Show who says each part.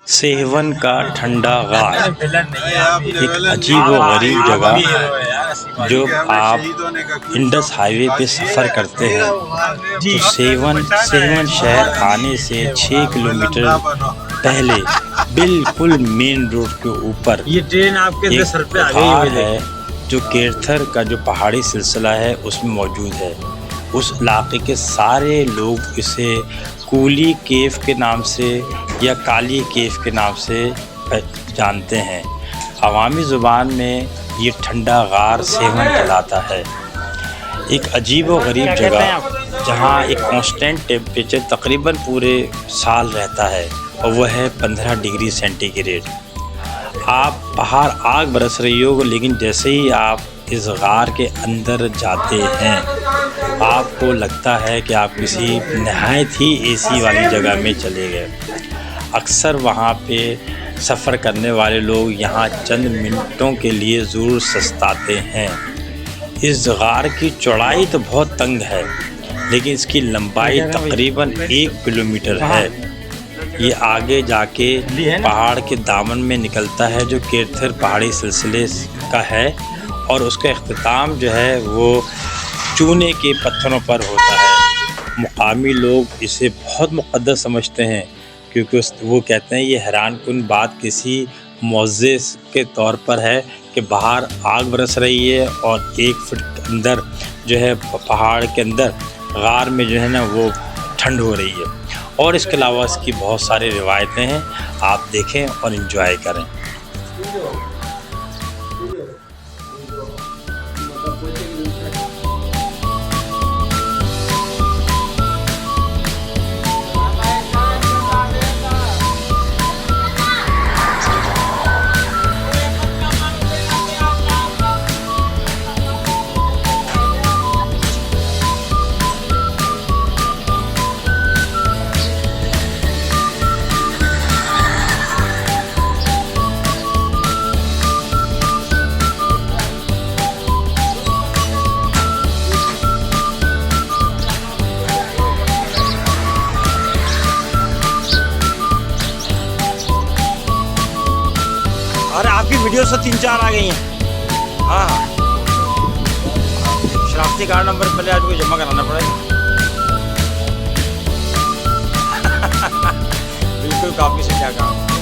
Speaker 1: Seven का ठंडा गार एक अजीब व गरीब जगह। जो आप इंडस हाईवे पे सफ़र करते हैं तो सेवन शहर आने से 6 किलोमीटर पहले बिल्कुल मेन रोड के ऊपर
Speaker 2: ये ट्रेन आपके सर पे आ
Speaker 1: पहाड़
Speaker 2: गई
Speaker 1: है जो केरथर का जो पहाड़ी सिलसिला है उसमें मौजूद है। उस इलाके के सारे लोग इसे कूली केव के नाम से या काली केव के नाम से जानते हैं। अवामी ज़ुबान में ये ठंडा गार सेवन कहलाता है। एक अजीब व गरीब जगह जहाँ एक कांस्टेंट टेम्परेचर तकरीबन पूरे साल रहता है और वह है 15 डिग्री सेंटीग्रेड। आप बाहर आग बरस रही हो लेकिन जैसे ही आप इस गार के अंदर जाते हैं आपको लगता है कि आप किसी नहायत ही एसी वाली जगह में चले गए। अक्सर वहाँ पे सफ़र करने वाले लोग यहाँ चंद मिनटों के लिए ज़रूर सस्ताते हैं। इस गार की चौड़ाई तो बहुत तंग है लेकिन इसकी लंबाई तकरीबन 1 किलोमीटर है। ये आगे जाके पहाड़ के दामन में निकलता है जो केरथर पहाड़ी सिलसिले का है और उसका अख्तिताम जो है वो चूने के पत्थरों पर होता है। मुकामी लोग इसे बहुत मुक़द्दस समझते हैं क्योंकि वो कहते हैं ये हैरानकुन बात किसी मुअज़्ज़िज़ के तौर पर है कि बाहर आग बरस रही है और 1 फुट अंदर जो है पहाड़ के अंदर गार में जो है ना वो ठंड हो रही है। और इसके अलावा इसकी बहुत सारी रिवायतें हैं, आप देखें और इन्जॉय करें।
Speaker 2: अरे आपकी वीडियो से 3-4 आ गई हैं। हाँ शनाख्ती कार्ड नंबर पहले आपको जमा कराना पड़ेगा। बिल्कुल काफ़ी से क्या काम।